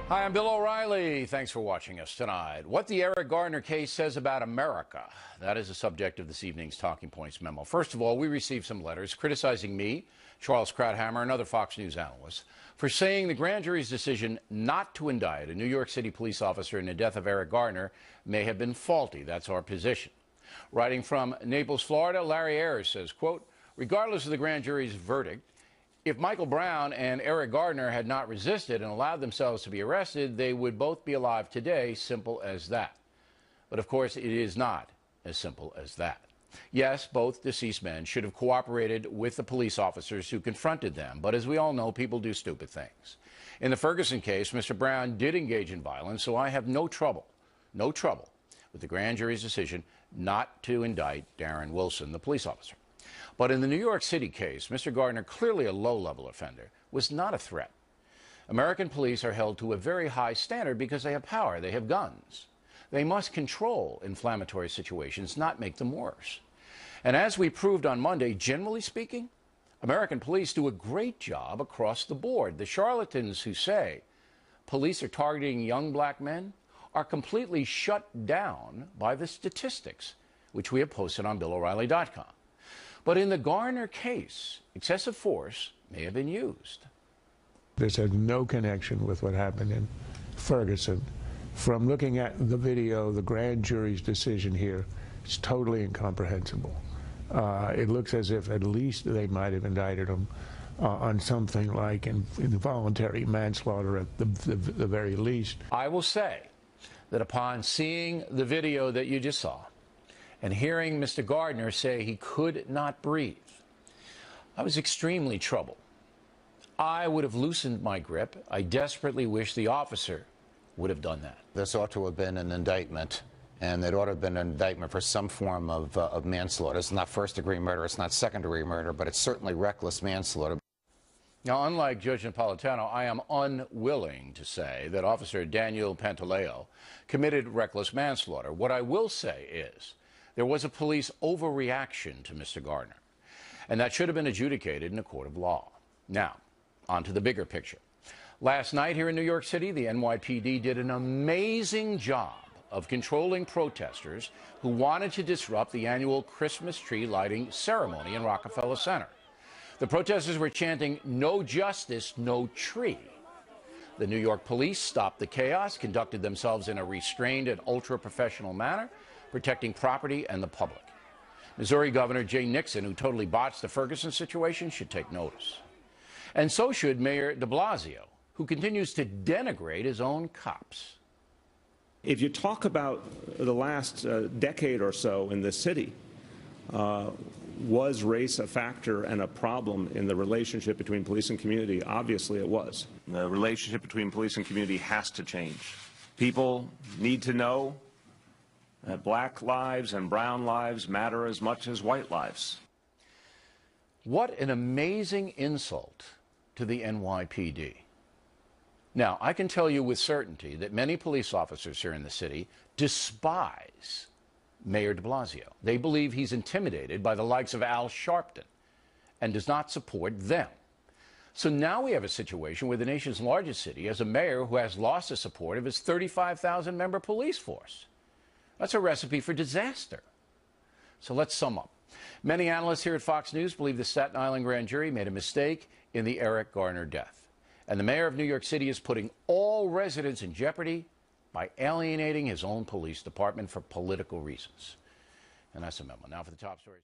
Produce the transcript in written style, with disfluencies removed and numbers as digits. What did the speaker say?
Hi, I'm Bill O'Reilly. Thanks for watching us tonight. What the Eric Garner case says about America. That is the subject of this evening's Talking Points memo. First of all, we received some letters criticizing me, Charles Krauthammer, and other Fox News analysts for saying the grand jury's decision not to indict a New York City police officer in the death of Eric Garner may have been faulty. That's our position. Writing from Naples, Florida, Larry Ayers says, quote, regardless of the grand jury's verdict, if Michael Brown and Eric Garner had not resisted and allowed themselves to be arrested, they would both be alive today. Simple as that. But of course, it is not as simple as that. Yes, both deceased men should have cooperated with the police officers who confronted them. But as we all know, people do stupid things. In the Ferguson case, Mr. Brown did engage in violence, so I have no trouble with the grand jury's decision not to indict Darren Wilson, the police officer. But in the New York City case, Mr. Garner, clearly a low-level offender, was not a threat. American police are held to a very high standard because they have power, they have guns. They must control inflammatory situations, not make them worse. And as we proved on Monday, generally speaking, American police do a great job across the board. The charlatans who say police are targeting young black men are completely shut down by the statistics, which we have posted on BillO'Reilly.com. But in the Garner case, excessive force may have been used. This has no connection with what happened in Ferguson. From looking at the video, the grand jury's decision here is totally incomprehensible. It looks as if at least they might have indicted him on something like involuntary manslaughter at the very least. I will say that upon seeing the video that you just saw, and hearing Mr. Garner say he could not breathe, I was extremely troubled. I would have loosened my grip. I desperately wish the officer would have done that. This ought to have been an indictment, and it ought to have been an indictment for some form of manslaughter. It's not first-degree murder, it's not second-degree murder, but it's certainly reckless manslaughter. Now, unlike Judge Napolitano, I am unwilling to say that Officer Daniel Pantaleo committed reckless manslaughter. What I will say is there was a police overreaction to Mr. Garner, and that should have been adjudicated in a court of law. Now, on to the bigger picture. Last night here in New York City, the NYPD did an amazing job of controlling protesters who wanted to disrupt the annual Christmas tree lighting ceremony in Rockefeller Center. The protesters were chanting, "No justice, no tree." The New York police stopped the chaos, conducted themselves in a restrained and ultra-professional manner, protecting property and the public. Missouri Governor Jay Nixon, who totally botched the Ferguson situation, should take notice. And so should Mayor DeBlasio, who continues to denigrate his own cops. If you talk about the last decade or so in this city, was race a factor and a problem in the relationship between police and community? Obviously it was. The relationship between police and community has to change. People need to know that black lives and brown lives matter as much as white lives. What an amazing insult to the NYPD. Now, I can tell you with certainty that many police officers here in the city despise Mayor DeBlasio. They believe he's intimidated by the likes of Al Sharpton and does not support them. So now we have a situation where the nation's largest city has a mayor who has lost the support of his 35,000-member police force. That's a recipe for disaster. So let's sum up. Many analysts here at Fox News believe the Staten Island grand jury made a mistake in the Eric Garner death. And the mayor of New York City is putting all residents in jeopardy by alienating his own police department for political reasons. And that's a memo. Now for the top stories.